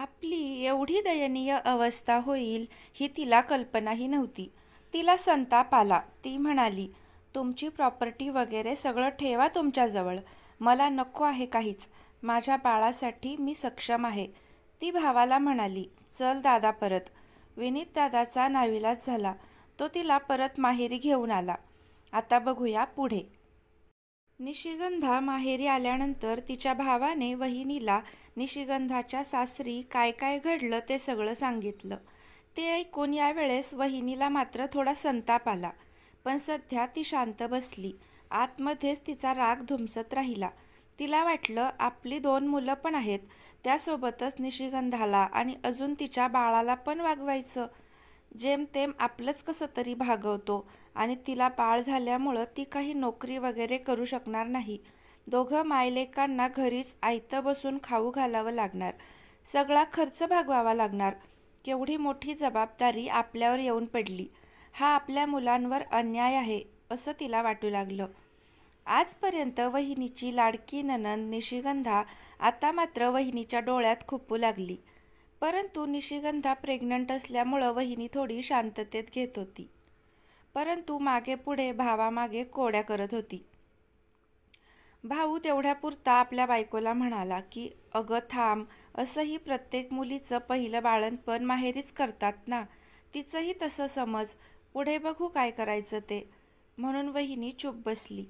आपली एवढी दयनीय अवस्था होईल ही तिला कल्पनाही नव्हती. तिला संताप आला. ती म्हणाली, तुमची प्रॉपर्टी वगैरे सगळं ठेवा तुमच्याजवळ. मला नको आहे काहीच. माझ्या बाळासाठी मी सक्षम आहे. ती भावाला म्हणाली, चल दादा परत. विनीत दादाचा नाविलाज झाला. तो तिला परत माहेरी घेऊन आला. आता बघूया पुढे. निशिगंधा माहेरी आल्यानंतर तिच्या भावाने वहिनीला निशिगंधाच्या सासरी काय काय घडलं ते सगळं सांगितलं. ते ऐकून यावेळेस वहिनीला मात्र थोडा संताप आला. पण सध्या ती शांत बसली. आतमध्येच तिचा राग धुमसत राहिला. तिला वाटलं आपली 2 मुलं पण आहेत, त्यासोबतच निशिगंधाला आणि अजून तिच्या बाळाला पण वागवायचं. जेमतेम आपलंच कसं तरी भागवतो आणि तिला बाळ झाल्यामुळं ती काही नोकरी वगैरे करू शकणार नाही. दोघं मायलेकांना घरीच आयतं बसून खाऊ घालावं लागणार. सगळा खर्च भागवावा लागणार. केवढी मोठी जबाबदारी आपल्यावर येऊन पडली. हा आपल्या मुलांवर अन्याय आहे असं तिला वाटू लागलं. आजपर्यंत वहिनीची लाडकी नणंद निशिगंधा आता मात्र वहिनीच्या डोळ्यात खुपू लागली. परंतु निशिगंधा प्रेग्नंट असल्यामुळं वहिनी थोडी शांततेत घेत होती. परंतु मागे पुढे भावामागे कोड्या करत होती. भाऊ तेवढ्यापुरता आपल्या बायकोला म्हणाला की अगं थांब, असंही प्रत्येक मुलीचं पहिलं बाळंतपण माहेरीच करतात ना. तिचंही तसं समज. पुढे बघू काय करायचं ते. म्हणून वहिनी चूप बसली.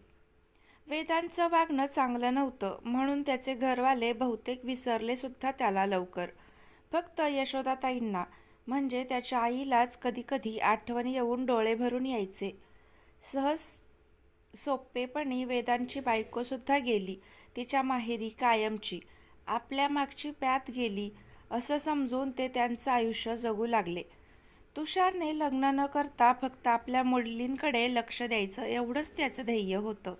वेदांचं वागणं चांगलं नव्हतं म्हणून त्याचे घरवाले बहुतेक विसरले सुद्धा त्याला लवकर. फक्त यशोदाताईंना म्हणजे त्याच्या आईलाच कधीकधी आठवण येऊन डोळे भरून यायचे. सहज सोपेपणी वेदांची बायकोसुद्धा गेली तिच्या माहेरी कायमची. आपल्या मागची प्यात गेली असं समजून ते त्यांचं आयुष्य जगू लागले. तुषारने लग्न न करता फक्त आपल्या मुलींकडे लक्ष द्यायचं एवढंच त्याचं ध्येय होतं.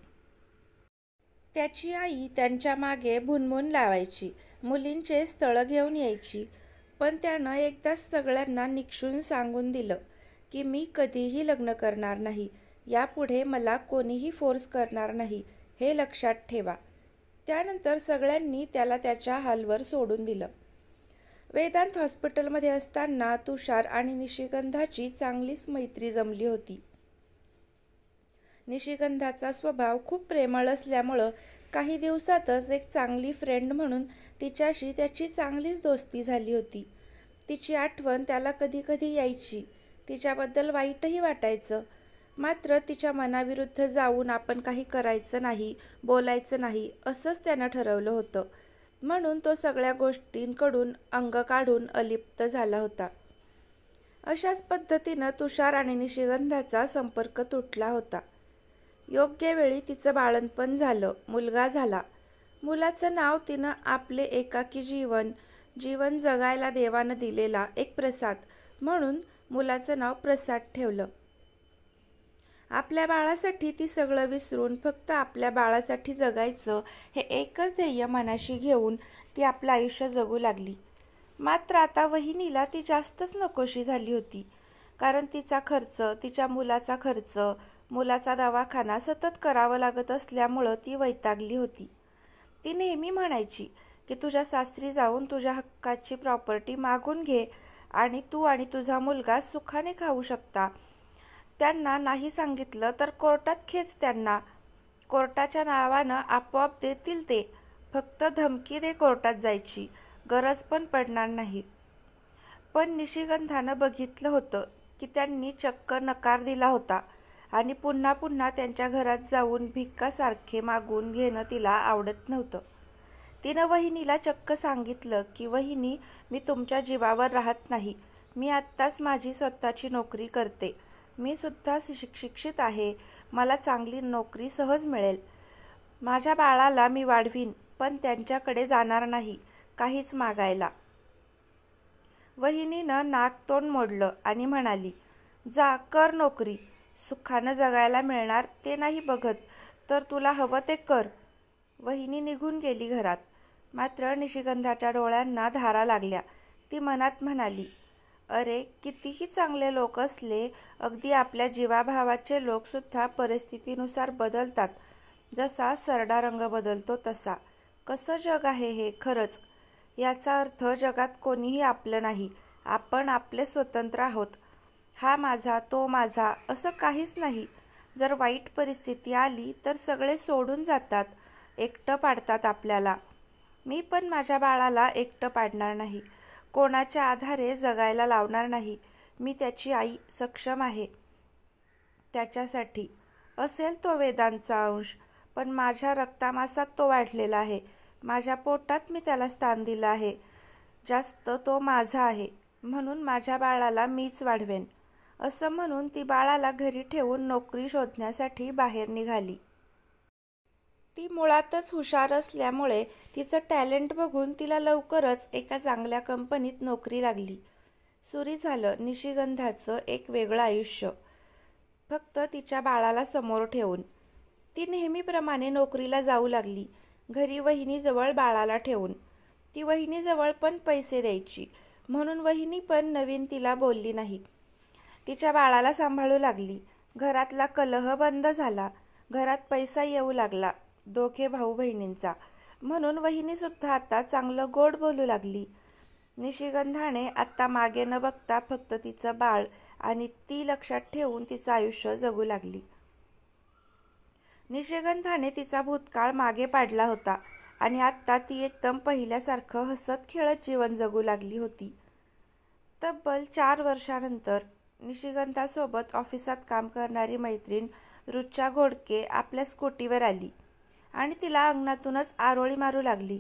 त्याची आई त्यांच्या मागे भुनभुन लावायची. मुलींचे स्थळं घेऊन यायची. पण त्यानं एकदाच सगळ्यांना निक्षून सांगून दिलं की मी कधीही लग्न करणार नाही. यापुढे मला कोणीही फोर्स करणार नाही, हे लक्षात ठेवा. त्यानंतर सगळ्यांनी त्याला त्याच्या हालवर सोडून दिलं. वेदांत हॉस्पिटलमध्ये असताना तुषार आणि निशिगंधाची चांगलीच मैत्री जमली होती. निशिगंधाचा स्वभाव खूप प्रेमळ असल्यामुळं काही दिवसातच एक चांगली फ्रेंड म्हणून तिच्याशी त्याची चांगलीच दोस्ती झाली होती. तिची आठवण त्याला कधी कधी यायची. तिच्याबद्दल वाईटही वाटायचं. मात्र तिच्या मनाविरुद्ध जाऊन आपण काही करायचं नाही, बोलायचं नाही असंच त्यानं ठरवलं होतं. म्हणून तो सगळ्या गोष्टींकडून अंग काढून अलिप्त झाला होता. अशाच पद्धतीनं तुषार आणि निशिगंधाचा संपर्क तुटला होता. योग्य वेळी तिचं बाळंतपण झालं. मुलगा झाला. मुलाचं नाव तिनं आपले एकाकी जीवन जगायला देवानं दिलेला एक प्रसाद म्हणून मुलाचं नाव प्रसाद ठेवलं. आपल्या बाळासाठी ती सगळं विसरून फक्त आपल्या बाळासाठी जगायचं हे एकच ध्येय मनाशी घेऊन ती आपलं आयुष्य जगू लागली. मात्र आता वहिनीला ती जास्तच नकोशी झाली होती. कारण तिचा खर्च, तिच्या मुलाचा खर्च, मुलाचा दवाखाना सतत करावं लागत असल्यामुळं ती वैतागली होती. ती नेहमी म्हणायची की तुझ्या सासरी जाऊन तुझ्या हक्काची प्रॉपर्टी मागून घे आणि तू आणि तुझा मुलगा सुखाने खाऊ शकता. त्यांना नाही सांगितलं तर कोर्टात खेच त्यांना. कोर्टाच्या नावानं आपोआप देतील ते. फक्त धमकी दे कोर्टात जायची. गरज पण पडणार नाही. पण निशिगंधानं बघितलं होतं की त्यांनी चक्क नकार दिला होता आणि पुन्हा पुन्हा त्यांच्या घरात जाऊन भिक्कासारखे मागून घेणं तिला आवडत नव्हतं. तिनं वहिनीला चक्क सांगितलं की वहिनी, मी तुमच्या जीवावर राहत नाही. मी आत्ताच माझी स्वतःची नोकरी करते. मी सुद्धा शिक्षित आहे. मला चांगली नोकरी सहज मिळेल. माझ्या बाळाला मी वाढवीन पण त्यांच्याकडे जाणार नाही काहीच मागायला. वहिनीनं नाक तोंड मोडलं आणि म्हणाली, जा कर नोकरी. सुखानं जगायला मिळणार ते नाही बघत तर तुला हवं ते कर. वहिनी निघून गेली घरात. मात्र निशिगंधाच्या डोळ्यांना धारा लागल्या. ती मनात म्हणाली, अरे कितीही चांगले लोक असले, अगदी आपल्या जीवाभावाचे लोकसुद्धा परिस्थितीनुसार बदलतात. जसा सरडा रंग बदलतो तसा. कसं जग आहे हे खरंच. याचा अर्थ जगात कोणीही आपलं नाही, आपण आपले स्वतंत्र आहोत. हा माझा, तो माझा असं काहीच नाही. जर वाईट परिस्थिती आली तर सगळे सोडून जातात, एकटं पाडतात आपल्याला. मी पण माझ्या बाळाला एकटं पाडणार नाही, कोणाच्या आधारे जगायला लावणार नाही. मी त्याची आई, सक्षम आहे त्याच्यासाठी. असेल तो वेदांचा अंश, पण माझ्या रक्तामासात तो वाढलेला आहे. माझ्या पोटात मी त्याला स्थान दिलं आहे. जास्त तो माझा आहे, म्हणून माझ्या बाळाला मीच वाढवेन. असं म्हणून ती बाळाला घरी ठेवून नोकरी शोधण्यासाठी बाहेर निघाली. ती मुळातच हुशार असल्यामुळे तिचं टॅलेंट बघून तिला लवकरच एका चांगल्या कंपनीत नोकरी लागली. सुरू झालं निशिगंधाचं एक वेगळं आयुष्य, फक्त तिच्या बाळाला समोर ठेवून. ती नेहमीप्रमाणे नोकरीला जाऊ लागली, घरी वहिनीजवळ बाळाला ठेवून. ती वहिनीजवळ पण पैसे द्यायची, म्हणून वहिनी पण नवीन तिला बोलली नाही. तिच्या बाळाला सांभाळू लागली. घरातला कलह बंद झाला, घरात पैसा येऊ लागला दोघे भाऊ बहिणींचा, म्हणून वहिनीसुद्धा आता चांगलं गोड बोलू लागली. निशिगंधाने आत्ता मागे न बघता फक्त तिचं बाळ आणि ती लक्षात ठेवून तिचं आयुष्य जगू लागली. निशिगंधाने तिचा भूतकाळ मागे पाडला होता आणि आत्ता ती एकदम पहिल्यासारखं हसत खेळत जीवन जगू लागली होती. तब्बल 4 वर्षानंतर निशिगंधासोबत ऑफिसात काम करणारी मैत्रीण रुचा घोडके आपल्या स्कूटीवर आली आणि तिला अंगणातूनच आरोळी मारू लागली.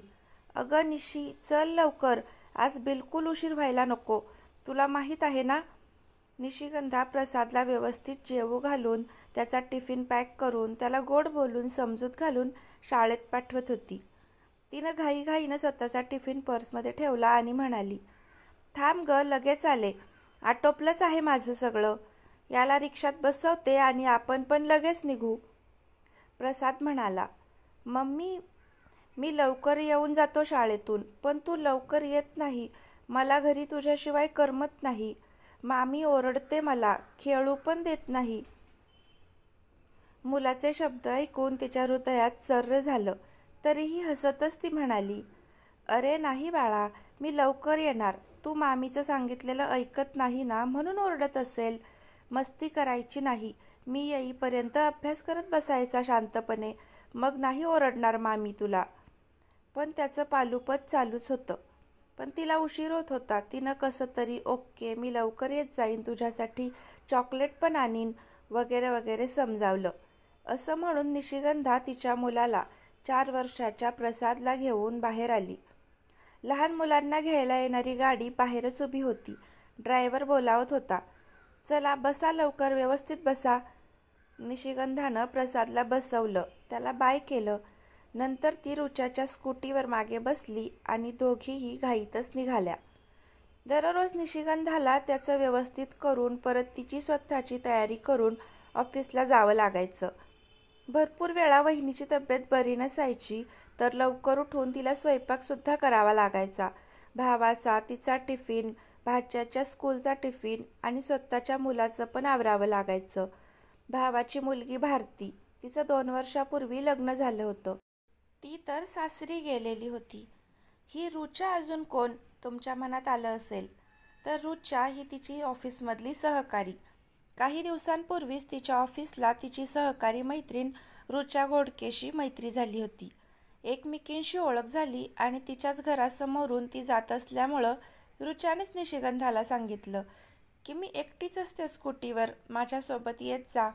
अगं निशी, चल लवकर, आज बिलकुल उशीर व्हायला नको, तुला माहीत आहे ना. निशिगंधा प्रसादला व्यवस्थित जेवू घालून, त्याचा टिफिन पॅक करून, त्याला गोड बोलून समजूत घालून शाळेत पाठवत होती. तिनं घाईघाईनं स्वतःचा टिफिन पर्समध्ये ठेवला आणि म्हणाली, थांब ग, लगेच आले, आटोपलंच आहे माझं सगळं. याला रिक्षात बसवते आणि आपण पण लगेच निघू. प्रसाद म्हणाला, मम्मी, मी लवकर येऊन जातो शाळेतून, पण तू लवकर येत नाही. मला घरी तुझ्याशिवाय करमत नाही. मामी ओरडते मला, खेळू पण देत नाही. मुलाचे शब्द ऐकून तिच्या हृदयात सर्र झालं. तरीही हसतच ती म्हणाली, अरे नाही बाळा, मी लवकर येणार. तू मामीचं सांगितलेलं ऐकत नाही ना, म्हणून ओरडत असेल. मस्ती करायची नाही. मी येईपर्यंत अभ्यास करत बसायचा शांतपणे, मग नाही ओरडणार मामी तुला. पण त्याचं पालुपत चालूच होतं. पण तिला उशीर होत होता. तिनं कसं तरी ओके, मी लवकर येत जाईन, तुझ्यासाठी चॉकलेट पण आणीन वगैरे वगैरे समजावलं. असं म्हणून निशिगंधा तिच्या मुलाला, 4 वर्षाच्या प्रसादला घेऊन बाहेर आली. लहान मुलांना घ्यायला येणारी गाडी बाहेरच उभी होती. ड्रायव्हर बोलावत होता, चला बसा लवकर, व्यवस्थित बसा. निशिगंधानं प्रसादला बसवलं, त्याला बाय केलं. नंतर ती रुचाच्या स्कूटीवर मागे बसली आणि दोघीही घाईतच निघाल्या. दररोज निशिगंधाला त्याचं व्यवस्थित करून परत तिची स्वतःची तयारी करून ऑफिसला जावं लागायचं. भरपूर वेळा वहिनीची तब्येत बरी नसायची तर लवकर उठून तिला स्वयंपाकसुद्धा करावा लागायचा. भावाचा, तिचा टिफिन, भाच्याच्या स्कूलचा टिफिन आणि स्वतःच्या मुलाचं पण आवरावं लागायचं. भावाची मुलगी भारती, तिचं 2 वर्षापूर्वी लग्न झालं होतं. ती तर सासरी गेलेली होती. ही रुचा अजून कोण, तुमच्या मनात आलं असेल तर रुचा ही तिची ऑफिसमधली सहकारी. काही दिवसांपूर्वीच तिच्या ऑफिसला तिची सहकारी मैत्रीण रुचा घोडकेशी मैत्री झाली होती. एकमेकींशी ओळख झाली आणि तिच्याच घरासमोरून ती जात असल्यामुळं रुचानेच निशिगंधाला सांगितलं की मी एकटीच असते स्कूटीवर, माझ्यासोबत येत जा.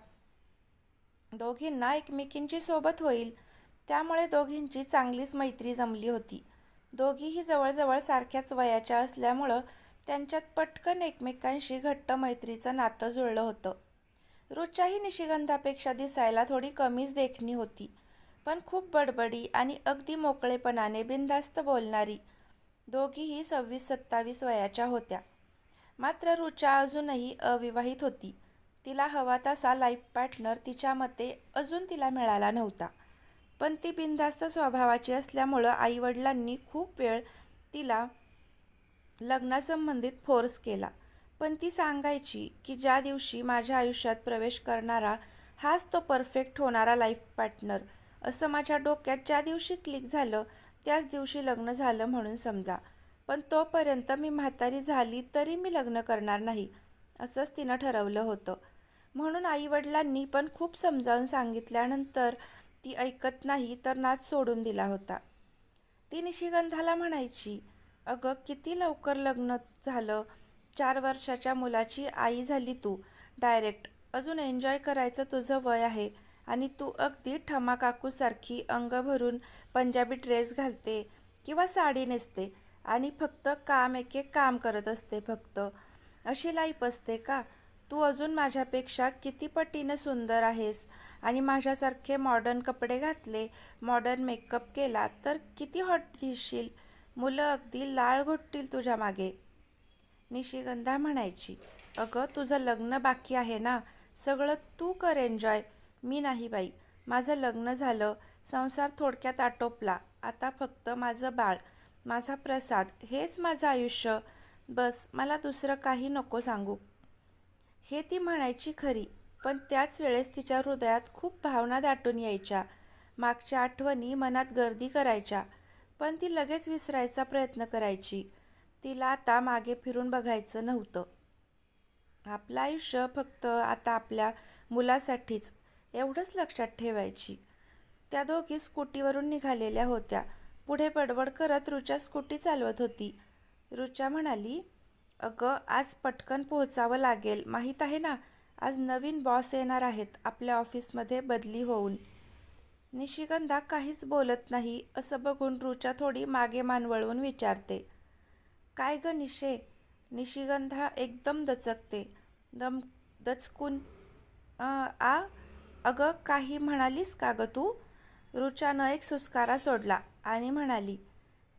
दोघींना एकमेकींची सोबत होईल. त्यामुळे दोघींची चांगलीच मैत्री जमली होती. दोघीही जवळजवळ सारख्याच वयाच्या असल्यामुळं त्यांच्यात पटकन एकमेकांशी घट्ट मैत्रीचं नातं जुळलं होतं. रुचाही निशिगंधापेक्षा दिसायला थोडी कमीच देखणी होती, पण खूप बडबडी आणि अगदी मोकळेपणाने बिनधास्त बोलणारी. दोघीही 26-27 वयाच्या होत्या. मात्र रुचा अजूनही अविवाहित होती. तिला हवा तसा लाईफ पार्टनर तिच्या मते अजून तिला मिळाला नव्हता. पण ती बिनधास्त स्वभावाची असल्यामुळं आईवडिलांनी खूप वेळ तिला लग्नासंबंधित फोर्स केला. पण ती सांगायची की ज्या दिवशी माझ्या आयुष्यात प्रवेश करणारा हाच तो परफेक्ट होणारा लाईफ पार्टनर, असं माझ्या डोक्यात ज्या दिवशी क्लिक झालं त्याच दिवशी लग्न झालं म्हणून समजा. पण तोपर्यंत मी म्हातारी झाली तरी मी लग्न करणार नाही असंच तिनं ठरवलं होतं. म्हणून आईवडिलांनी पण खूप समजावून सांगितल्यानंतर ती ऐकत नाही तर नाद सोडून दिला होता. ती निशिगंधाला म्हणायची, अगं किती लवकर लग्न झालं, 4 वर्षाच्या मुलाची आई झाली तू डायरेक्ट. अजून एन्जॉय करायचं तुझं वय आहे आणि तू अगदी ठमा काकूसारखी अंग भरून पंजाबी ड्रेस घालते किंवा साडी नेसते आणि फक्त काम एके काम करत असते फक्त. अशी लाईफ असते का? तू अजून माझ्यापेक्षा किती पटीनं सुंदर आहेस आणि माझ्यासारखे मॉडर्न कपडे घातले, मॉडर्न मेकअप केला तर किती हॉट दिसशील. मुलं अगदी लाळ घोटतील तुझ्या मागे. निशिगंधा म्हणायची, अगं तुझं लग्न बाकी आहे ना, सगळं तू कर एन्जॉय. मी नाही बाई, माझं लग्न झालं, संसार थोडक्यात आटोपला. आता फक्त माझं बाळ, माझा प्रसाद हेच माझं आयुष्य. बस मला दुसरं काही नको सांगू. हे ती म्हणायची खरी, पण त्याच वेळेस तिच्या हृदयात खूप भावना दाटून यायच्या. मागच्या आठवणी मनात गर्दी करायच्या, पण ती लगेच विसरायचा प्रयत्न करायची. तिला आता मागे फिरून बघायचं नव्हतं. आपलं आयुष्य फक्त आता आपल्या मुलासाठीच एवढंच लक्षात ठेवायची. त्या दोघी स्कूटीवरून निघालेल्या होत्या. पुढे बडबड करत रुचा स्कूटी चालवत होती. रुचा म्हणाली, अगं आज पटकन पोहोचावं लागेल, माहीत आहे ना, आज नवीन बॉस येणार आहेत आपल्या ऑफिसमध्ये बदली होऊन. निशिगंधा काहीच बोलत नाही असं बघून रुचा थोडी मागे मान वळवून विचारते, काय ग निशे? निशिगंधा एकदम दचकते. दचकून अगं काही म्हणालीस का ग तू? रुचानं एक सुस्कारा सोडला आणि म्हणाली,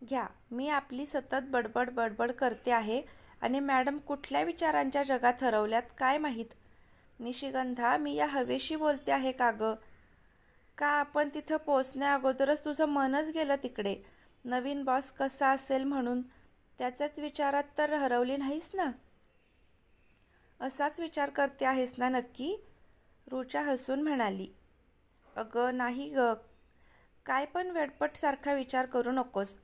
घ्या, मी आपली सतत बडबड बडबड करते आहे आणि मॅडम कुठल्या विचारांच्या जगात हरवल्यात काय माहीत. निशिगंधा, मी या हवेशी बोलते आहे का ग? का आपण तिथं पोचण्या अगोदरच तुझं मनच गेलं तिकडे, नवीन बॉस कसा असेल म्हणून? त्याच्याच विचारात तर हरवली नाहीस ना? असाच विचार करते आहेस ना नक्की? रुचा हसून म्हणाली, अगं नाही ग, काय पण वेडपटसारखा विचार करू नकोस.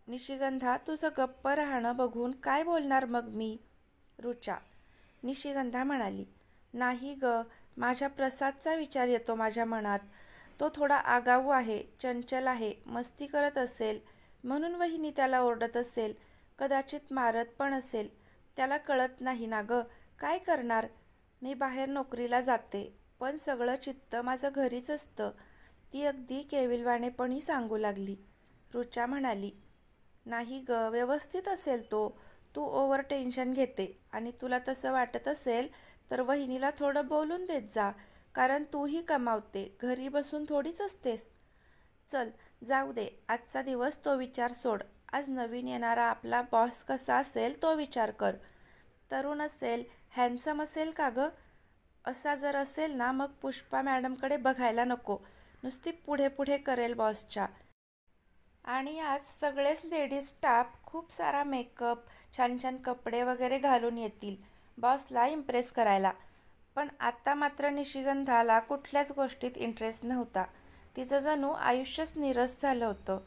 निशिगंधा, तुझं गप्प राहणं बघून काय बोलणार मग मी? रुचा. निशिगंधा म्हणाली, नाही ग, माझ्या प्रसादचा विचार येतो माझ्या मनात. तो थोडा आगाऊ आहे, चंचल आहे, मस्ती करत असेल म्हणून वहिनी त्याला ओरडत असेल, कदाचित मारत पण असेल. त्याला कळत नाही ना ग, काय करणार? मी बाहेर नोकरीला जाते, पण सगळं चित्त माझं घरीच असतं. ती अगदी केविलवाणेपणी सांगू लागली. रुचा म्हणाली, नाही ग, व्यवस्थित असेल तो. तू ओव्हर टेन्शन घेते आणि तुला तसं वाटत असेल तर वहिनीला थोडं बोलून देत जा, कारण तूही कमावते, घरी बसून थोडीच असतेस. चल जाऊ दे, आजचा दिवस तो विचार सोड. आज नवीन येणारा आपला बॉस कसा असेल तो विचार कर. तरुण असेल, हँडसम असेल का ग? असा जर असेल ना, मग पुष्पा मॅडमकडे बघायला नको, नुसती पुढे पुढे करेल बॉसच्या. आणि आज सगळेच लेडीज स्टाफ खूप सारा मेकअप, छान छान कपडे वगैरे घालून येतील बॉसला इम्प्रेस करायला. पण आता मात्र निशिगंधाला कुठल्याच गोष्टीत इंटरेस्ट नव्हता. तिचं जणू आयुष्यच नीरस झालं होतं.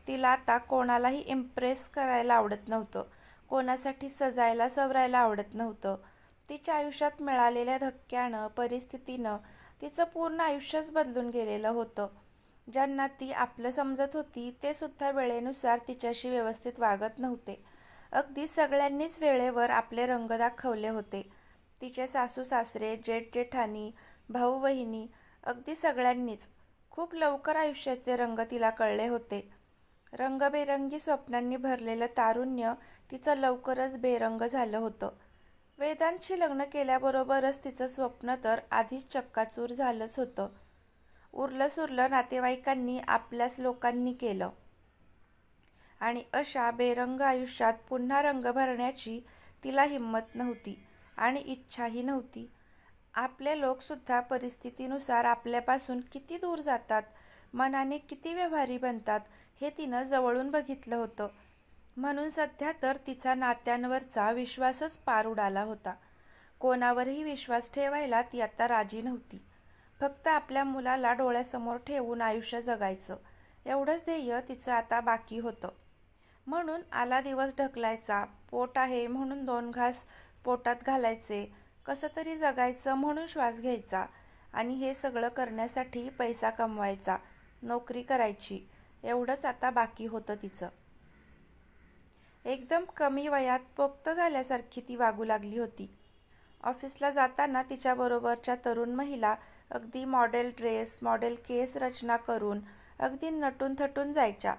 तिला आता कोणालाही इम्प्रेस करायला आवडत नव्हतं, कोणासाठी सजायला सवरायला आवडत नव्हतं. तिच्या आयुष्यात मिळालेल्या धक्क्यानं, परिस्थितीनं तिचं पूर्ण आयुष्यच बदलून गेलेलं होतं. ज्यांना ती आपलं समजत होती ते सुद्धा वेळेनुसार तिच्याशी व्यवस्थित वागत नव्हते. अगदी सगळ्यांनीच वेळेवर आपले रंग दाखवले होते. तिचे सासू सासरे, जेठ जेठानी, भाऊ बहिणी, अगदी सगळ्यांनीच. खूप लवकर आयुष्याचे रंग तिला कळले होते. रंगबेरंगी स्वप्नांनी भरलेलं तारुण्य तिचं लवकरच बेरंग झालं होतं. वेदांतशी लग्न केल्याबरोबरच तिचं स्वप्न तर आधीच चक्काचूर झालंच होतं. उरलं सुरलं नातेवाईकांनी आपल्याच लोकांनी केलं आणि अशा बेरंग आयुष्यात पुन्हा रंग भरण्याची तिला हिंमत नव्हती आणि इच्छाही नव्हती. आपले लोकसुद्धा परिस्थितीनुसार आपल्यापासून किती दूर जातात, मनाने किती व्यवहारी बनतात हे तिनं जवळून बघितलं होतं. म्हणून सध्या तर तिचा नात्यांवरचा विश्वासच पार उडाला होता. कोणावरही विश्वास ठेवायला ती आता राजी नव्हती. फक्त आपल्या मुलाला डोळ्यासमोर ठेवून आयुष्य जगायचं, एवढंच ध्येय तिचं आता बाकी होतं. म्हणून आला दिवस ढकलायचा, पोट आहे म्हणून 2 घास पोटात घालायचे, कसं तरी जगायचं म्हणून श्वास घ्यायचा आणि हे सगळं करण्यासाठी पैसा कमवायचा, नोकरी करायची, एवढंच आता बाकी होतं तिचं. एकदम कमी वयात पोक्त झाल्यासारखी ती वागू लागली होती. ऑफिसला जाताना तिच्याबरोबरच्या तरुण महिला अगदी मॉडेल ड्रेस, मॉडेल केस रचना करून अगदी नटून थटून जायच्या.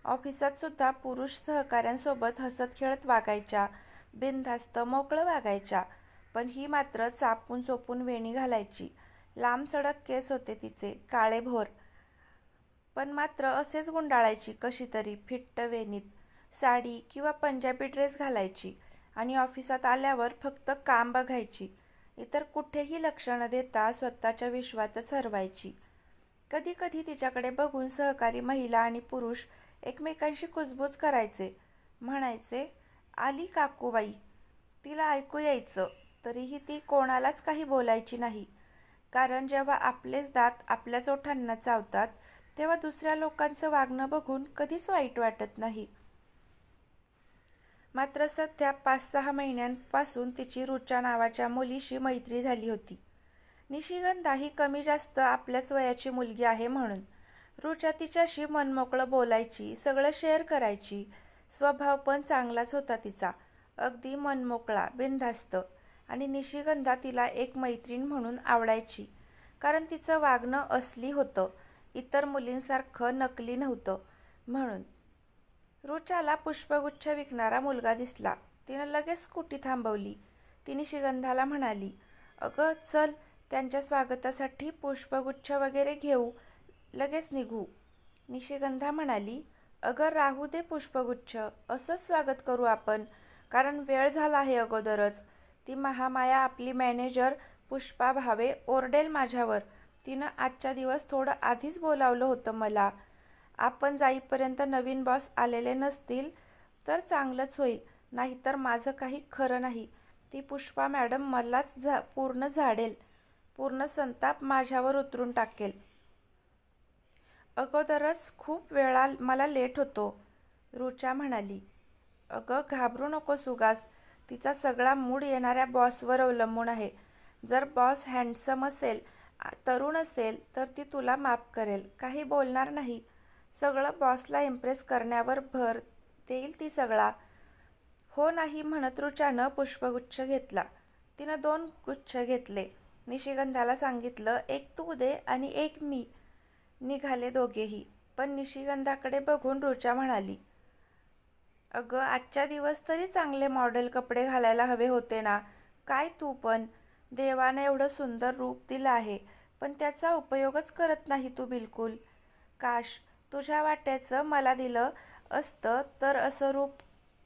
ऑफिसात सुद्धा पुरुष सहकाऱ्यांसोबत हसत खेळत वागायच्या, बिनधास्त मोकळं वागायच्या. पण ही मात्र चापून चोपून वेणी घालायची. लांब सडक केस होते तिचे, काळेभोर, पण मात्र असेच गुंडाळायची कशी तरी फिट्ट वेणीत. साडी किंवा पंजाबी ड्रेस घालायची आणि ऑफिसात आल्यावर फक्त काम बघायची. इतर कुठेही लक्ष न देता स्वतःच्या विश्वातच हरवायची. कधी कधी तिच्याकडे बघून सहकारी महिला आणि पुरुष एकमेकांशी कुजबूज करायचे, म्हणायचे, आली काकूबाई. तिला ऐकू यायचं, तरीही ती कोणालाच काही बोलायची नाही. कारण जेव्हा आपलेच दात आपल्याच ओठांना चावतात तेव्हा दुसऱ्या लोकांचं वागणं बघून कधीच वाईट वाटत नाही. मात्र सध्या 5-6 महिन्यांपासून तिची रुचा नावाच्या मुलीशी मैत्री झाली होती. निशिगंधा ही कमी जास्त आपल्याच वयाची मुलगी आहे म्हणून. रुचा तिच्याशी मनमोकळं बोलायची, सगळं शेअर करायची. स्वभाव पण चांगलाच होता तिचा, अगदी मनमोकळा, बिनधास्त. आणि निशिगंधा तिला एक मैत्रीण म्हणून आवडायची, कारण तिचं वागणं असली होतं, इतर मुलींसारखं नकली नव्हतं म्हणून. रुचाला पुष्पगुच्छ विकणारा मुलगा दिसला. तिनं लगेच स्कूटी थांबवली. ती निशिगंधाला म्हणाली, अगं चल, त्यांच्या स्वागतासाठी पुष्पगुच्छ वगैरे घेऊ, लगेच निघू. निशिगंधा म्हणाली, अगं राहू दे पुष्पगुच्छ, असंच स्वागत करू आपण, कारण वेळ झाला आहे अगोदरच. ती महामाया आपली मॅनेजर पुष्पा भावे ओरडेल माझ्यावर. तिनं आजच्या दिवस थोडं आधीच बोलावलं होतं मला. आपण जाईपर्यंत नवीन बॉस आलेले नसतील तर चांगलंच होईल, नाहीतर माझं काही खरं नाही. ती पुष्पा मॅडम मलाच पूर्ण झाडेल, पूर्ण संताप माझ्यावर उतरून टाकेल. अगोदरच खूप वेळा मला लेट होतो. रुचा म्हणाली, अगं घाबरू नकोस उगाच. तिचा सगळा मूड येणाऱ्या बॉसवर अवलंबून आहे. जर बॉस हँडसम असेल, तरुण असेल तर ती तुला माफ करेल, काही बोलणार नाही. सगळं बॉसला इम्प्रेस करण्यावर भर देईल ती सगळा. हो नाही म्हणत रुचानं पुष्पगुच्छ घेतला. तिनं 2 गुच्छ घेतले. निशिगंधाला सांगितलं, एक तू दे आणि एक मी. निघाले दोघेही. पण निशिगंधाकडे बघून रुचा म्हणाली, अगं आजच्या दिवस तरी चांगले मॉडेल कपडे घालायला हवे होते ना. काय तू पण. देवाने एवढं सुंदर रूप दिलं आहे, पण त्याचा उपयोगच करत नाही तू बिलकुल. काश तुझ्या वाट्याचं मला दिलं असतं तर असं रूप.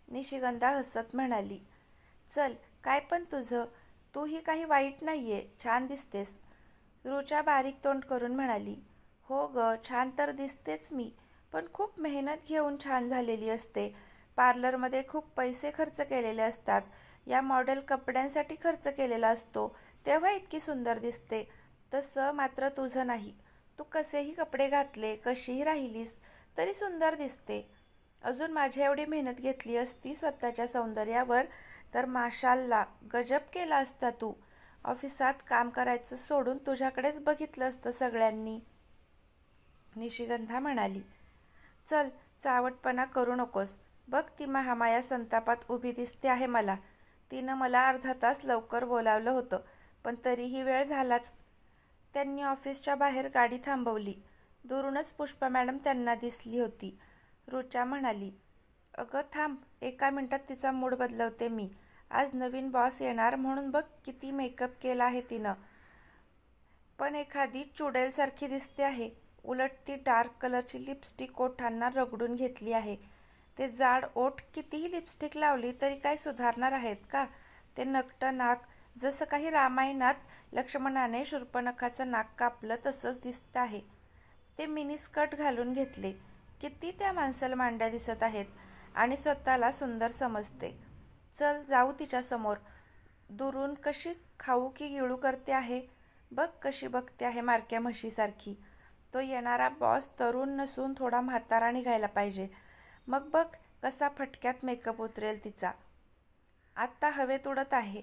निशिगंधा हसत म्हणाली, चल काय पण तुझं, तूही काही वाईट नाहीये, छान दिसतेस. रुचा बारीक तोंड करून म्हणाली, हो ग, छान तर दिसतेच मी, पण खूप मेहनत घेऊन छान झालेली असते. पार्लरमध्ये खूप पैसे खर्च केलेले असतात. या मॉडेल कपड्यांसाठी खर्च केलेला असतो, तेव्हा इतकी सुंदर दिसते. तसं मात्र तुझं नाही. तू कसेही कपडे घातले, कशीही राहिलीस तरी सुंदर दिसते. अजून माझ्या एवढी मेहनत घेतली असती स्वतःच्या सौंदर्यावर तर माशाल्ला गजब केला असता तू. ऑफिसात काम करायचं सोडून तुझ्याकडेच बघितलं असतं सगळ्यांनी. निशिगंधा म्हणाली, चल चावटपणा करू नकोस. बघ ती महामाया संतापात उभी दिसते आहे मला. तिनं मला अर्धा तास लवकर बोलावलं होतं, पण तरीही वेळ झालाच. त्यांनी ऑफिसच्या बाहेर गाडी थांबवली. दुरूनच पुष्पा मॅडम त्यांना दिसली होती. रुचा म्हणाली, अगं थांब, 1 मिनिटात तिचा मूड बदलवते मी. आज नवीन बॉस येणार म्हणून बघ किती मेकअप केला आहे तिनं. पण एखादी चुडेलसारखी दिसते आहे. उलट ती डार्क कलरची लिपस्टिक ओठांना रगडून घेतली आहे. ते जाड ओठ कितीही लिपस्टिक लावली तरी काय सुधारणार आहेत का? ते नकटं नाक, जसं काही रामायणात लक्ष्मणाने शूर्पणखाचं नाक कापलं तसंच दिसतं आहे. ते मिनीस्कर्ट घालून घेतले. किती त्या माणसाला मांड्या दिसत आहेत आणि स्वतःला सुंदर समजते. चल जाऊ तिच्यासमोर. दुरून कशी खाऊ की गिळू करते आहे. बघ कशी बघते आहे मारक्या म्हशीसारखी. तो येणारा बॉस तरुण नसून थोडा म्हातारा निघायला पाहिजे. मग बघ कसा फटक्यात मेकअप उतरेल तिचा. आत्ता हवेत उडत आहे.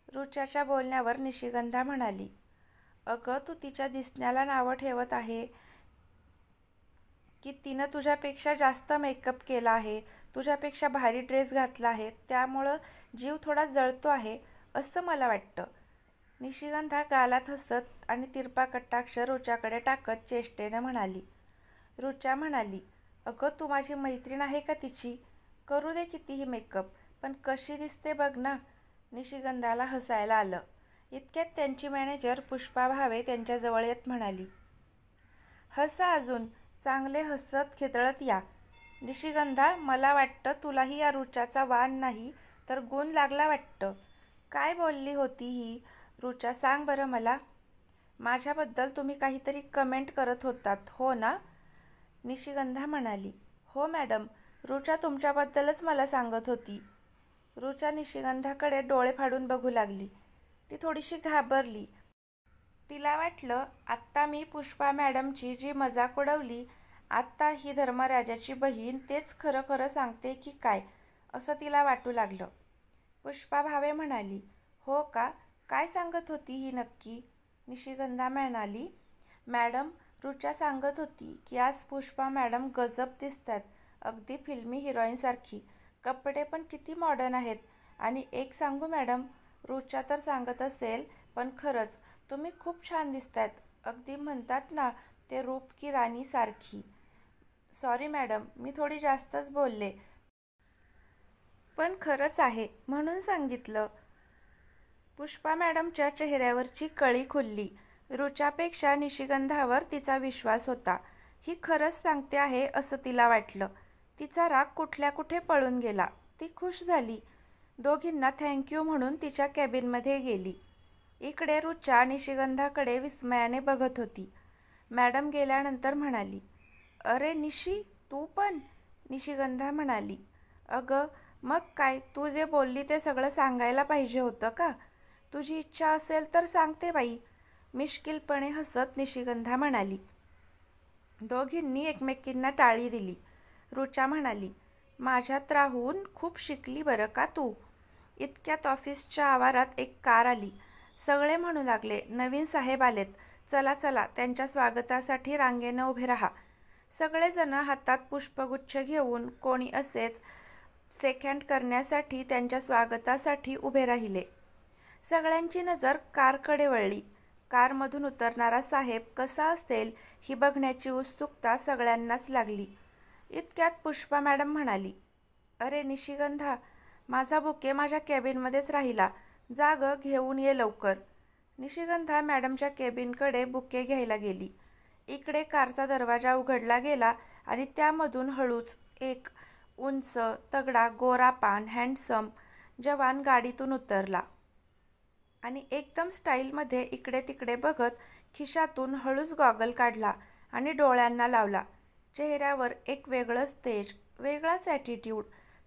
रुच्याच्या बोलण्यावर निशिगंधा म्हणाली, अगं तू तिच्या दिसण्याला नावं ठेवत आहे की तिनं तुझ्यापेक्षा जास्त मेकअप केला आहे, तुझ्यापेक्षा भारी ड्रेस घातला आहे, त्यामुळं जीव थोडा जळतो आहे असं मला वाटतं. निशिगंधा गालात हसत आणि तिरपा कटाक्ष रुच्याकडे टाकत चेष्टेने म्हणाली. रुच्या म्हणाली, अगं तू माझी मैत्रीण आहे का तिची? करू दे कितीही मेकअप, पण कशी दिसते बघ ना. निशिगंधाला हसायला आलं. इतक्यात त्यांची मॅनेजर पुष्पा भावे त्यांच्याजवळ येत म्हणाली, हसा अजून, चांगले हसत खिदळत या. निशिगंधा, मला वाटतं तुलाही या रुच्याचा वाण नाही तर गुण लागला वाटतं. काय बोलली होती ही रुच्या, सांग बरं मला. माझ्याबद्दल तुम्ही काहीतरी कमेंट करत होतात हो ना? निशिगंधा म्हणाली, हो मॅडम, रुच्या तुमच्याबद्दलच मला सांगत होती. रुच्या निशिगंधाकडे डोळे फाडून बघू लागली. ती थोडीशी घाबरली. तिला वाटलं, आत्ता मी पुष्पा मॅडमची जी मजाक उडवली, आत्ता ही धर्मराजाची बहीण तेच खरं खरं सांगते की काय, असं तिला वाटू लागलं. पुष्पा भावे म्हणाली, हो का, काय सांगत होती ही नक्की? निशिगंधा म्हणाली, मॅडम, रुच्या सांगत होती की आज पुष्पा मॅडम गजब दिसतात, अगदी फिल्मी हिरोईनसारखी. कपडे पण किती मॉडर्न आहेत. आणि एक सांगू मॅडम, रुच्या तर सांगत असेल, पण खरंच तुम्ही खूप छान दिसतात. अगदी म्हणतात ना ते रूप की राणी सारखी. सॉरी मॅडम, मी थोडी जास्तच बोलले, पण खरंच आहे म्हणून सांगितलं. पुष्पा मॅडमच्या चेहऱ्यावरची कळी खुलली. रुच्यापेक्षा निशिगंधावर तिचा विश्वास होता. ही खरंच सांगते आहे असं तिला वाटलं. तिचा राग कुठल्या कुठे पळून गेला. ती खुश झाली. दोघींना थँक्यू म्हणून तिच्या कॅबिनमध्ये गेली. इकडे रुच्या निशिगंधाकडे विस्मयाने बघत होती. मॅडम गेल्यानंतर म्हणाली, अरे निशी, तू पण? निशिगंधा म्हणाली, अगं मग काय, तू जे बोलली ते सगळं सांगायला पाहिजे होतं का? तुझी इच्छा असेल तर सांगते बाई. मिश्किलपणे हसत निशिगंधा म्हणाली. दोघींनी एकमेकींना टाळी दिली. रुच्या म्हणाली, माझ्यात राहून खूप शिकली बरं का तू. इतक्यात ऑफिसच्या आवारात एक कार आली. सगळे म्हणू लागले, नवीन साहेब आलेत, चला चला त्यांच्या स्वागतासाठी रांगेनं उभे राहा. सगळेजण हातात पुष्पगुच्छ घेऊन, कोणी असेच सेकंड करण्यासाठी त्यांच्या स्वागतासाठी उभे राहिले. सगळ्यांची नजर कारकडे वळली. कारमधून उतरणारा साहेब कसा असेल ही बघण्याची उत्सुकता सगळ्यांनाच लागली. इतक्यात पुष्पा मॅडम म्हणाली, अरे निशिगंधा, माझा बुके माझ्या कॅबिनमध्येच राहिला, जा गं घेऊन ये लवकर. निशिगंधा मॅडमच्या केबिनकडे बुके घ्यायला गेली. इकडे कारचा दरवाजा उघडला गेला आणि त्यामधून हळूच एक उंच, तगडा, गोरापान, हँडसम जवान गाडीतून उतरला आणि एकदम स्टाईलमध्ये इकडे तिकडे बघत खिशातून हळूच गॉगल काढला आणि डोळ्यांना लावला. चेहऱ्यावर एक वेगळंच तेज, वेगळाच ॲटिट्यूड.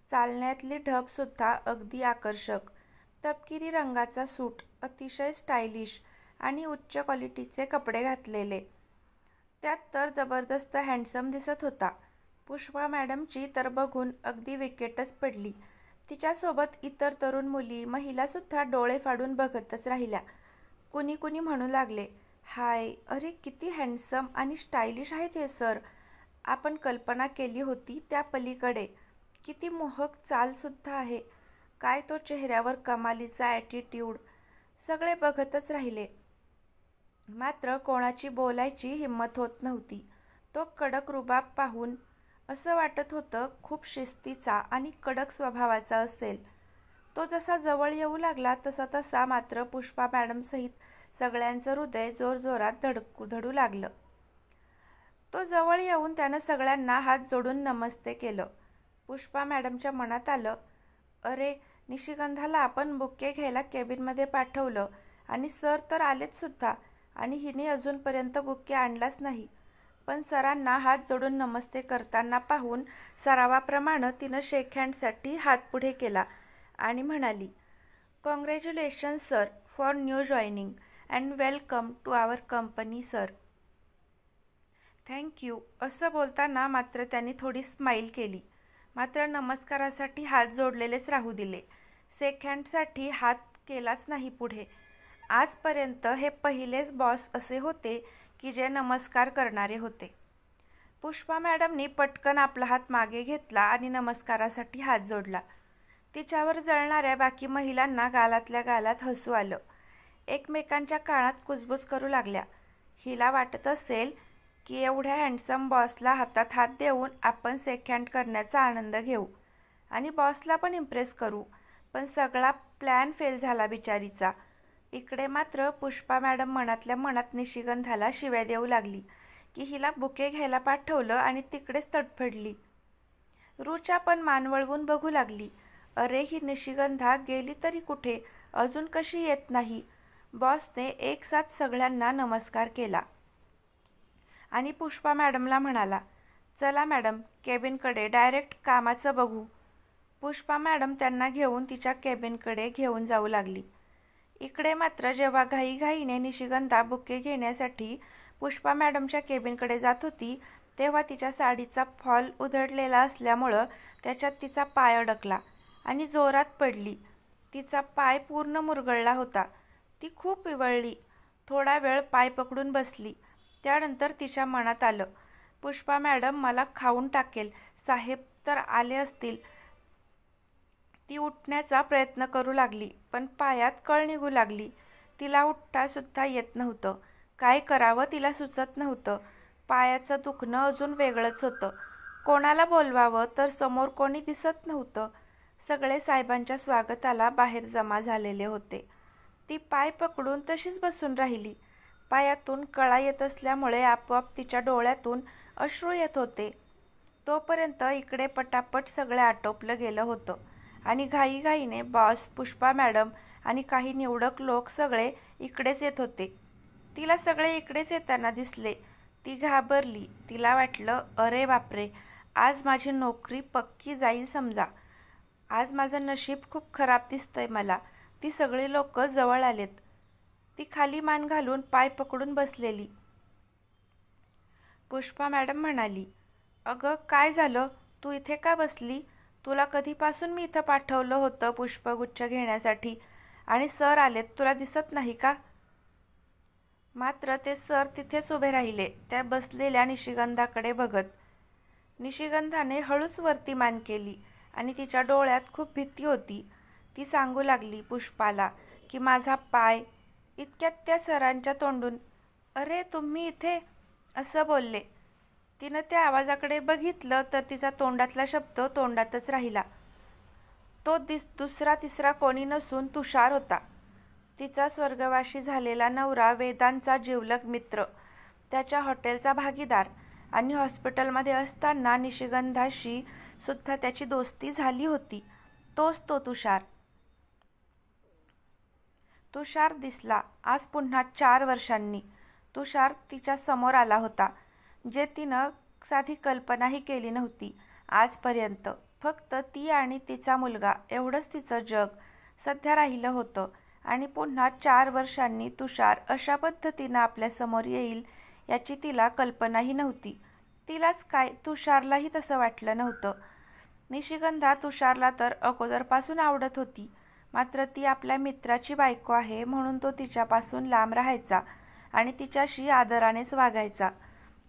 चालण्यातली ढबसुद्धा अगदी आकर्षक. तपकिरी रंगाचा सूट, अतिशय स्टायलिश आणि उच्च क्वालिटीचे कपडे घातलेले. त्यात तर जबरदस्त हँडसम दिसत होता. पुष्पा मॅडमची तर बघून अगदी विकेटच पडली. तिच्यासोबत इतर तरुण मुली, महिलासुद्धा डोळे फाडून बघतच राहिल्या. कुणी कुणी म्हणू लागले, हाय, अरे किती हँडसम आणि स्टायलिश आहेत हे सर. आपण कल्पना केली होती त्या पलीकडे. किती मोहक चालसुद्धा आहे. काय तो चेहऱ्यावर कमालीचा ॲटिट्यूड. सगळे बघतच राहिले. मात्र कोणाची बोलायची हिंमत होत नव्हती. तो कडक रुबाब पाहून असं वाटत होतं खूप शिस्तीचा आणि कडक स्वभावाचा असेल. तो जसा जवळ येऊ लागला तसा तसा मात्र पुष्पा मॅडमसहित सगळ्यांचं हृदय जोरजोरात धडू लागलं. तो जवळ येऊन त्यानं सगळ्यांना हात जोडून नमस्ते केलं. पुष्पा मॅडमच्या मनात आलं, अरे निशिगंधाला आपण बुके घ्यायला केबिनमध्ये पाठवलं आणि सर तर आलेच सुद्धा आणि हिने अजूनपर्यंत बुके आणलाच नाही. पण सरांना हात जोडून नमस्ते करताना पाहून सरावाप्रमाणे तिनं शेक हँडसाठी हात पुढे केला आणि म्हणाली, congratulations sir for new joining and welcome to our company sir. Thank you असं बोलताना मात्र त्यांनी थोडी स्माईल केली. मात्र नमस्कारासाठी हात जोडलेलेच राहू दिले. सेकंडसाठी हात केलाच नाही पुढे. आजपर्यंत हे पहिलेच बॉस असे होते की जे नमस्कार करणारे होते. पुष्पा मॅडमनी पटकन आपला हात मागे घेतला आणि नमस्कारासाठी हात जोडला. तिच्यावर जळणाऱ्या बाकी महिलांना गालातल्या गालात हसू आलं. एकमेकांच्या कानात कुजबुज करू लागल्या. हिला वाटत असेल की एवढ्या हँडसम बॉसला हातात हात देऊन आपण सेकंड करण्याचा आनंद घेऊ आणि बॉसला पण इम्प्रेस करू. पण सगळा प्लॅन फेल झाला बिचारीचा. इकडे मात्र पुष्पा मॅडम मनातल्या मनात निशिगंधाला शिव्या देऊ लागली की हिला बुके घ्यायला पाठवलं आणि तिकडेच तडफडली. रूचा पण मान वळवून बघू लागली. अरे ही निशिगंधा गेली तरी कुठे, अजून कशी येत नाही. बॉसने एक साथ सगळ्यांना नमस्कार केला आणि पुष्पा मॅडमला म्हणाला, चला मॅडम केबिनकडे डायरेक्ट कामाचं बघू. पुष्पा मॅडम त्यांना घेऊन तिच्या केबिनकडे घेऊन जाऊ लागली. इकडे मात्र जेव्हा घाईघाईने निशिगंधा बुके घेण्यासाठी पुष्पा मॅडमच्या केबिनकडे जात होती तेव्हा तिच्या साडीचा फॉल उधळलेला असल्यामुळं त्याच्यात तिचा पाय अडकला आणि जोरात पडली. तिचा पाय पूर्ण मुरगळला होता. ती खूप विवळली. थोडा वेळ पाय पकडून बसली. त्यानंतर तिच्या मनात आलं, पुष्पा मॅडम मला खाऊन टाकेल, साहेब तर आले असतील. ती उठण्याचा प्रयत्न करू लागली पण पायात कळ निघू लागली. तिला उठता सुद्धा येत नव्हतं. काय करावं तिला सुचत नव्हतं. पायाचं दुखणं अजून वेगळंच होतं. कोणाला बोलवावं तर समोर कोणी दिसत नव्हतं. सगळे साहेबांच्या स्वागताला बाहेर जमा झालेले होते. ती पाय पकडून तशीच बसून राहिली. पायातून कळा येत असल्यामुळे आपोआप तिच्या डोळ्यातून अश्रू येत होते. तोपर्यंत इकडे पटापट सगळं आटोपलं गेलं होतं आणि घाईघाईने बॉस, पुष्पा मॅडम आणि काही निवडक लोक सगळे इकडेच येत होते. तिला सगळे इकडेच येताना दिसले. ती घाबरली. तिला वाटलं, अरे बापरे, आज माझी नोकरी पक्की जाईल समजा. आज माझं नशीब खूप खराब दिसतंय मला. ती सगळी लोक जवळ आलेत. ती खाली मान घालून पाय पकडून बसलेली. पुष्पा मॅडम म्हणाली, अगं काय झालं, तू इथे का बसली? तुला कधीपासून मी इथं पाठवलं होतं पुष्पगुच्छ घेण्यासाठी आणि सर आलेत, तुला दिसत नाही का? मात्र ते सर तिथेच उभे राहिले, त्या बसलेल्या निशिगंधाकडे बघत. निशिगंधाने हळूच वरती मान केली आणि तिच्या डोळ्यात खूप भीती होती. ती सांगू लागली पुष्पाला की माझा पाय. इतक्यात त्या सरांच्या तोंडून, अरे तुम्ही इथे, असं बोलले. तिनं त्या आवाजाकडे बघितलं तर तिचा तोंडातला शब्द तोंडातच राहिला. तो दुसरा तिसरा कोणी नसून तुषार होता. तिचा स्वर्गवासी झालेला नवरा, वेदांचा जिवलग मित्र, त्याच्या हॉटेलचा भागीदार आणि हॉस्पिटलमध्ये असताना निशिगंधाशी सुद्धा त्याची दोस्ती झाली होती. तोच तो तुषार. तुषार दिसला आज पुन्हा 4 वर्षांनी. तुषार तिच्या समोर आला होता, जे तिनं साधी कल्पनाही केली नव्हती आजपर्यंत. फक्त ती आणि तिचा मुलगा एवढंच तिचं जग सध्या राहिलं होतं आणि पुन्हा 4 वर्षांनी तुषार अशा पद्धतीनं आपल्यासमोर येईल याची तिला कल्पनाही नव्हती. तिलाच काय, तुषारलाही तसं वाटलं नव्हतं. निशिगंधा तुषारला तर अगोदरपासून आवडत होती. मात्र ती आपल्या मित्राची बायको आहे म्हणून तो तिच्यापासून लांब राहायचा आणि तिच्याशी आदरानेच वागायचा.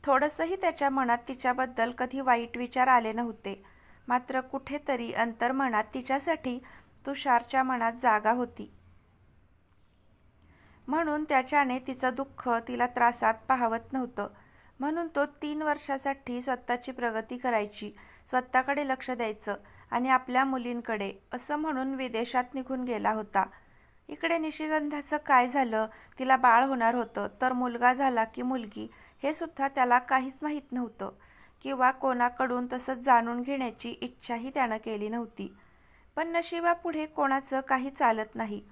थोडंसंही त्याच्या मनात तिच्याबद्दल कधी वाईट विचार आले नव्हते. मात्र कुठेतरी अंतर्मनात तिच्यासाठी तुषारच्या मनात जागा होती. म्हणून त्याच्याने तिचं दुःख तिला त्रासात पाहवत नव्हतं. म्हणून तो 3 वर्षासाठी स्वतःची प्रगती करायची, स्वतःकडे लक्ष द्यायचं आणि आपल्या मुलींकडे असं म्हणून विदेशात निघून गेला होता. इकडे निशिगंधाचं काय झालं, तिला बाळ होणार होतं तर मुलगा झाला की मुलगी हे सुद्धा त्याला काहीच माहीत नव्हतं किंवा कोणाकडून तसं जाणून घेण्याची इच्छाही त्यानं केली नव्हती. पण नशिबापुढे कोणाचं काही चालत नाही.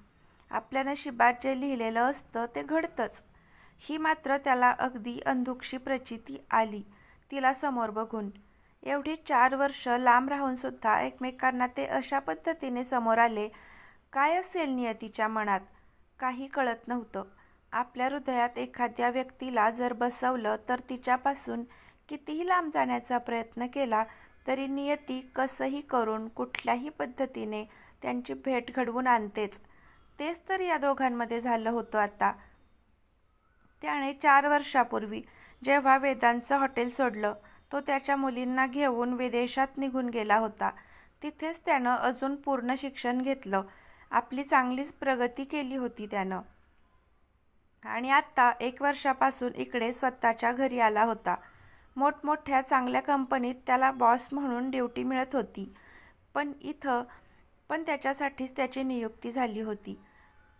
आपल्या नशिबात जे लिहिलेलं असतं ते घडतंच. ही मात्र त्याला अगदी अंधुकशी प्रचिती आली तिला समोर बघून. एवढी 4 वर्ष लांब राहून सुद्धा एकमेकांना ते अशा पद्धतीने समोर आले. काय असेल नियतीच्या मनात, काही कळत नव्हतं. आपल्या हृदयात एखाद्या व्यक्तीला जर बसवलं तर तिच्यापासून कितीही लांब जाण्याचा प्रयत्न केला तरी नियती कसंही करून कुठल्याही पद्धतीने त्यांची भेट घडवून आणतेच. तेच तर या दोघांमध्ये झालं होतं आता. त्याने 4 वर्षापूर्वी जेव्हा वेदांचं हॉटेल सोडलं, तो त्याच्या मुलींना घेऊन विदेशात निघून गेला होता. तिथेच त्यानं अजून पूर्ण शिक्षण घेतलं. आपली चांगलीच प्रगती केली होती त्यानं. आणि आत्ता 1 वर्षापासून इकडे स्वतःच्या घरी आला होता. मोठमोठ्या चांगल्या कंपनीत त्याला बॉस म्हणून ड्युटी मिळत होती. पण त्याच्यासाठीच त्याची नियुक्ती झाली होती.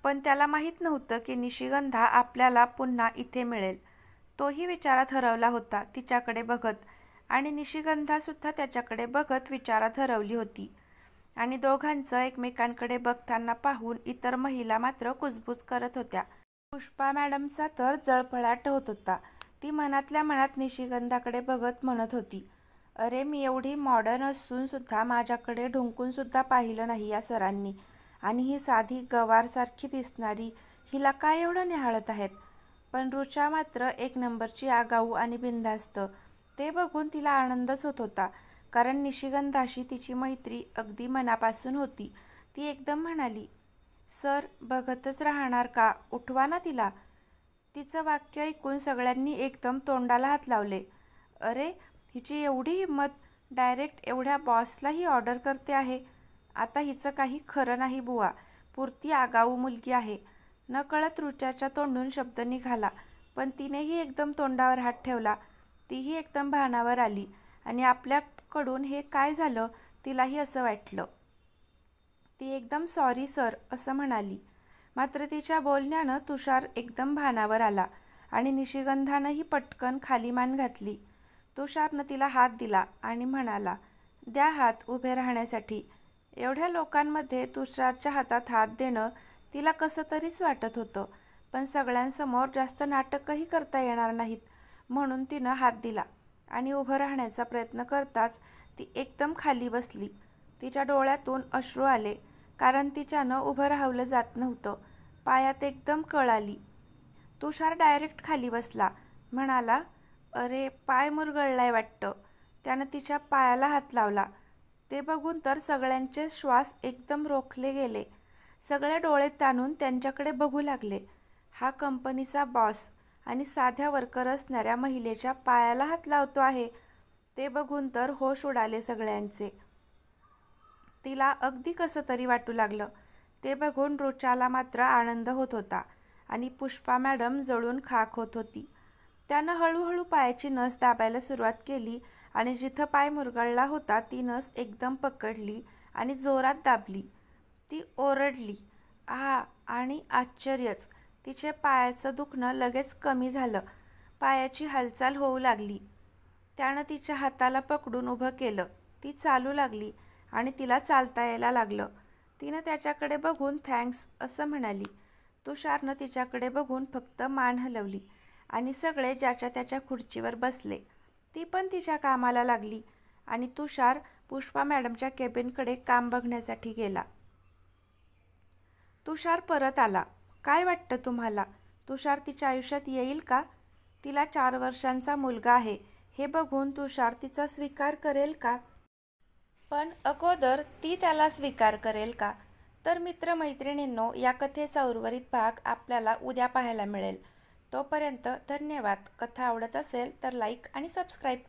पण त्याला माहीत नव्हतं की निशिगंधा आपल्याला पुन्हा इथे मिळेल. तोही विचारात हरवला होता तिच्याकडे बघत, आणि निशिगंधासुद्धा त्याच्याकडे बघत विचारात हरवली होती. आणि दोघांचं एकमेकांकडे बघताना पाहून इतर महिला मात्र कुजबूज करत होत्या. पुष्पा मॅडमचा तर जळफळाट होत होता. ती मनातल्या मनात निशिगंधाकडे बघत म्हणत होती, अरे मी एवढी मॉडर्न असूनसुद्धा माझ्याकडे ढुंकूनसुद्धा पाहिलं नाही या सरांनी. आणि ही साधी गवारसारखी दिसणारी, हिला काय एवढं निहाळत आहेत. पण रुचा मात्र 1 नंबरची आगाऊ आणि बिनधास्त. ते बघून तिला आनंदच होत होता, कारण निशिगंधाशी तिची मैत्री अगदी मनापासून होती. ती एकदम म्हणाली, सर बघतच राहणार का, उठवा ना तिला. तिचं वाक्य ऐकून सगळ्यांनी एकदम तोंडाला हात लावले. अरे हिची एवढी हिंमत, डायरेक्ट एवढ्या बॉसलाही ऑर्डर करते आहे. आता हिचं काही खरं नाही बुवा, पुरती आगाऊ मुलगी आहे. नकळत रुचाच्या तोंडून शब्द निघाला, पण तिनेही एकदम तोंडावर हात ठेवला. तीही एकदम भानावर आली, आणि आपल्याकडून हे काय झालं तिलाही असं वाटलं. ती एकदम सॉरी सर असं म्हणाली. मात्र तिच्या बोलण्यानं तुषार एकदम भानावर आला, आणि निशिगंधानंही पटकन खाली मान घातली. तुषारनं तिला हात दिला आणि म्हणाला, द्या हात उभे राहण्यासाठी. एवढ्या लोकांमध्ये तुषारच्या हातात हात देणं तिला कसं तरीच वाटत होतं. पण सगळ्यांसमोर जास्त नाटकही करता येणार नाहीत, म्हणून तिनं हात दिला. आणि उभं राहण्याचा प्रयत्न करताच ती एकदम खाली बसली. तिच्या डोळ्यातून अश्रू आले, कारण तिच्यानं उभं राहवलं जात नव्हतं. पायात एकदम कळ आली. तुषार डायरेक्ट खाली बसला. म्हणाला, अरे पाय मुरगळलाय वाटतं. त्यानं तिच्या पायाला हात लावला. ते बघून तर सगळ्यांचे श्वास एकदम रोखले गेले. सगळे डोळे ताणून त्यांच्याकडे बघू लागले. हा कंपनीचा बॉस आणि साध्या वर्कर असणाऱ्या महिलेच्या पायाला हात लावतो आहे. ते बघून तर होश उडाले सगळ्यांचे. तिला अगदी कसं तरी वाटू लागलं. ते बघून रुचाला मात्र आनंद होत होता, आणि पुष्पा मॅडम जळून खाक होत होती. त्यानं हळूहळू पायाची नस दाबायला सुरुवात केली, आणि जिथं पाय मुरगळला होता ती नस एकदम पकडली आणि जोरात दाबली. ती ओरडली, आणि आश्चर्यच, तिचे पायाचं दुखणं लगेच कमी झालं. पायाची हालचाल होऊ लागली. त्यानं तिच्या हाताला पकडून उभं केलं. ती चालू लागली, आणि तिला चालता यायला लागलं. तिनं त्याच्याकडे बघून थँक्स असं म्हणाली. तुषारनं तिच्याकडे बघून फक्त मान हलवली, आणि सगळे ज्याच्या त्याच्या खुर्चीवर बसले. ती पण तिच्या कामाला लागली, आणि तुषार पुष्पा मॅडमच्या केबिनकडे काम बघण्यासाठी गेला. तुषार परत आला. काय वाटतं तुम्हाला, तुषार तिच्या आयुष्यात येईल का? तिला 4 वर्षांचा मुलगा आहे. हे बघून तुषार तिचा स्वीकार करेल का? पण अगोदर ती त्याला स्वीकार करेल का? तर मित्रमैत्रिणींनो, या कथेचा उर्वरित भाग आपल्याला उद्या पाहायला मिळेल. तोपर्यंत धन्यवाद. कथा आवडत असेल तर लाईक आणि सबस्क्राईब